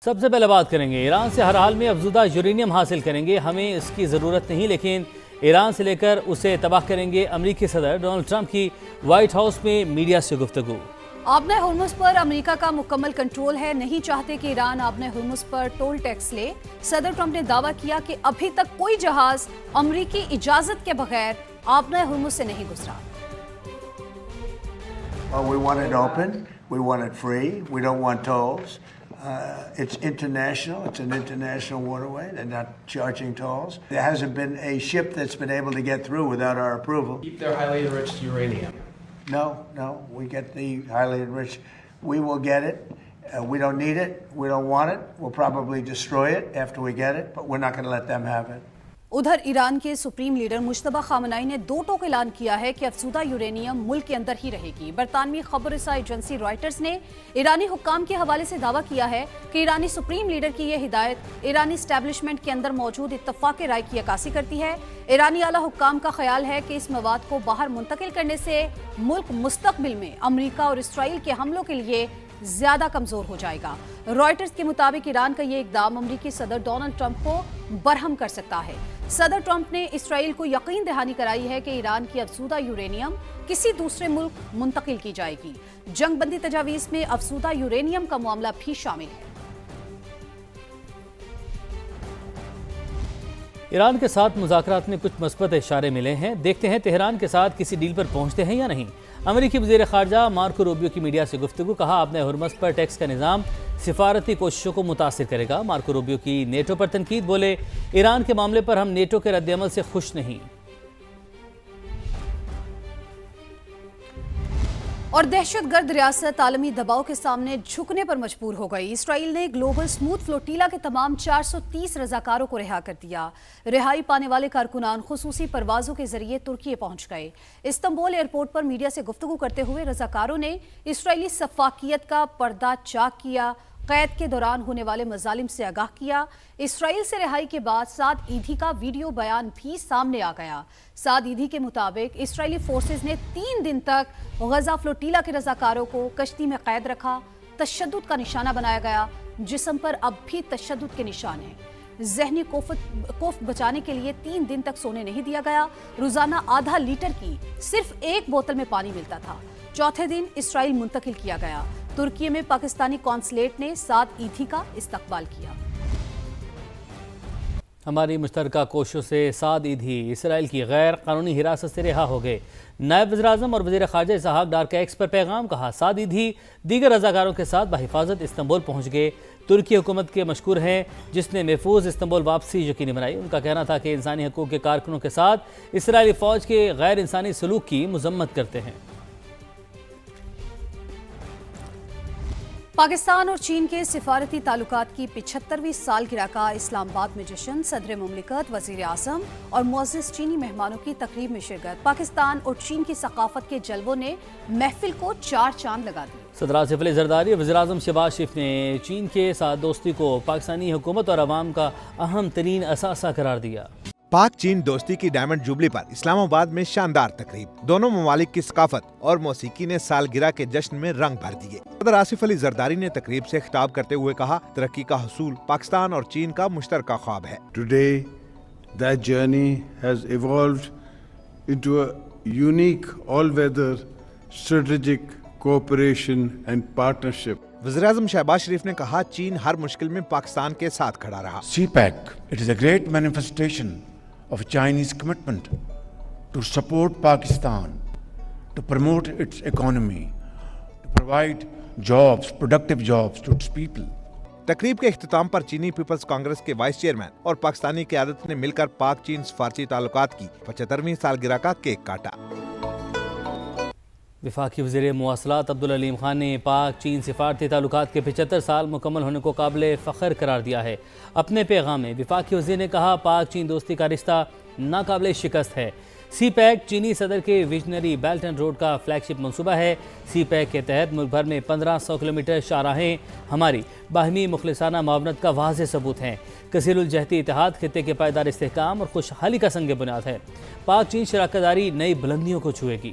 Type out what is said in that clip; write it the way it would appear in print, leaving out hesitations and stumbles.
سب سے پہلے بات کریں گے ایران سے ہر حال میں افزودہ یورینیم حاصل کریں گے، ہمیں اس کی ضرورت نہیں، لیکن ایران سے لے کر اسے تباہ کریں گے۔ امریکی صدر ڈونلڈ ٹرمپ کی وائٹ ہاؤس میں میڈیا سے گفتگو۔ آبنہ ہرمز پر امریکہ کا مکمل کنٹرول ہے، نہیں چاہتے کہ ایران آبنہ ہرمز پر ٹول ٹیکس لے۔ صدر ٹرمپ نے دعویٰ کیا کہ ابھی تک کوئی جہاز امریکی اجازت کے بغیر آبنہ ہرمز سے نہیں گزرا۔ We want it open, we want it free, we don't want tolls. It's international, it's an international waterway, they're not charging tolls. There hasn't been a ship that's been able to get through without our approval. Keep their highly enriched uranium. No, we get the highly enriched. We will get it. We don't need it, we don't want it. We'll probably destroy it after we get it, but we're not going to let them have it. ادھر ایران کے supreme leader Mujtaba خامنہئی نے دو ٹوک اعلان کیا ہے کہ افزودہ uranium ملک کے اندر ہی رہے گی۔ برطانوی خبر رساں ایجنسی رائٹرز نے ایرانی حکام کے حوالے سے دعویٰ کیا ہے کہ ایرانی سپریم لیڈر کی یہ ہدایت ایرانی اسٹیبلشمنٹ کے اندر موجود اتفاق رائے کی عکاسی کرتی ہے۔ ایرانی اعلیٰ حکام کا خیال ہے کہ اس مواد کو باہر منتقل کرنے سے ملک مستقبل میں امریکہ اور اسرائیل کے حملوں کے لیے زیادہ کمزور ہو جائے گا۔ رائٹرز کے مطابق ایران کا یہ اقدام امریکی صدر ڈونلڈ ٹرمپ کو برہم کر سکتا ہے۔ صدر ٹرمپ نے اسرائیل کو یقین دہانی کرائی ہے کہ ایران کی افزودہ یورینیم کسی دوسرے ملک منتقل کی جائے گی۔ جنگ بندی تجاویز میں افزودہ یورینیم کا معاملہ بھی شامل ہے۔ ایران کے ساتھ مذاکرات میں کچھ مثبت اشارے ملے ہیں، دیکھتے ہیں تہران کے ساتھ کسی ڈیل پر پہنچتے ہیں یا نہیں۔ امریکی وزیر خارجہ مارکو روبیو کی میڈیا سے گفتگو، کہا آبنہ ہرمز پر ٹیکس کا نظام سفارتی کوششوں کو متاثر کرے گا۔ مارکو روبیو کی نیٹو پر تنقید، بولے ایران کے معاملے پر ہم نیٹو کے رد عمل سے خوش نہیں۔ اور دہشت گرد ریاست عالمی دباؤ کے سامنے جھکنے پر مجبور ہو گئی۔ اسرائیل نے گلوبل سموتھ فلوٹیلا کے تمام 430 رضاکاروں کو رہا کر دیا۔ رہائی پانے والے کارکنان خصوصی پروازوں کے ذریعے ترکی پہنچ گئے۔ استنبول ایئرپورٹ پر میڈیا سے گفتگو کرتے ہوئے رضاکاروں نے اسرائیلی سفاکیت کا پردہ چاک کیا، قید کے دوران ہونے والے مظالم سے آگاہ کیا۔ اسرائیل سے رہائی کے بعد سعد ایدھی کا ویڈیو بیان بھی سامنے آ گیا۔ سعد ایدھی کے مطابق اسرائیلی فورسز نے 3 دن تک غزہ فلوٹیلا کے رضاکاروں کو کشتی میں قید رکھا، تشدد کا نشانہ بنایا گیا، جسم پر اب بھی تشدد کے نشان ہیں۔ ذہنی کوفت بچانے کے لیے 3 دن تک سونے نہیں دیا گیا، روزانہ آدھا لیٹر کی صرف ایک بوتل میں پانی ملتا تھا۔ چوتھے دن اسرائیل منتقل کیا گیا۔ ترکی میں پاکستانی کونسلیٹ نے سعد ایدھی کا استقبال کیا۔ ہماری مشترکہ کوششوں سے سعد ایدھی اسرائیل کی غیر قانونی حراست سے رہا ہو گئے۔ نائب وزیر اعظم اور وزیر خارجہ اسحاق ڈار کا ایکس پر پیغام، کہا سعد ایدھی دیگر رضاکاروں کے ساتھ بحفاظت استنبول پہنچ گئے۔ ترکی حکومت کے مشکور ہیں جس نے محفوظ استنبول واپسی یقینی بنائی۔ ان کا کہنا تھا کہ انسانی حقوق کے کارکنوں کے ساتھ اسرائیلی فوج کے غیر انسانی سلوک کی مذمت کرتے ہیں۔ پاکستان اور چین کے سفارتی تعلقات کی 75ویں سالگرہ کا اسلام آباد میں جشن، صدر مملکت، وزیر اعظم اور معزز چینی مہمانوں کی تقریب میں شرکت۔ پاکستان اور چین کی ثقافت کے جلووں نے محفل کو 4 چاند لگا دی۔ صدر آصف علی زرداری اور وزیر اعظم شہباز شریف نے چین کے ساتھ دوستی کو پاکستانی حکومت اور عوام کا اہم ترین اثاثہ قرار دیا۔ پاک چین دوستی کی ڈائمنڈ جوبلی پر اسلام آباد میں شاندار تقریب، دونوں ممالک کی ثقافت اور موسیقی نے سالگرہ کے جشن میں رنگ بھر دیے۔ صدر آصف علی زرداری نے تقریب سے خطاب کرتے ہوئے کہا ترقی کا حصول پاکستان اور چین کا مشترکہ خواب ہے۔ Today, that journey has evolved into a unique all-weather strategic cooperation and partnership. وزیر اعظم شہباز شریف نے کہا چین ہر مشکل میں پاکستان کے ساتھ کھڑا رہا۔ CPEC, it is a great manifestation of Chinese commitment to support Pakistan, to promote its economy, to provide jobs, productive jobs to its people. تقریب کے اختتام پر چینی پیپلز کانگریس کے وائس چیئرمین اور پاکستانی قیادت نے مل کر پاک چین سفارتی تعلقات کی 75ویں سالگرہ کا کیک کاٹا۔ وفاقی وزیر مواصلات عبدالعلیم خان نے پاک چین سفارتی تعلقات کے 75 سال مکمل ہونے کو قابل فخر قرار دیا ہے۔ اپنے پیغام میں وفاقی وزیر نے کہا پاک چین دوستی کا رشتہ ناقابل شکست ہے۔ سی پیک چینی صدر کے ویژنری بیلٹ اینڈ روڈ کا فلیگ شپ منصوبہ ہے۔ سی پیک کے تحت ملک بھر میں 1500 کلومیٹر شاہراہیں ہماری باہمی مخلصانہ معاونت کا واضح ثبوت ہیں۔ کثیر الجہتی اتحاد خطے کے پائیدار استحکام اور خوشحالی کا سنگ بنیاد ہے۔ پاک چین شراکت داری نئی بلندیوں کو چھوئے گی۔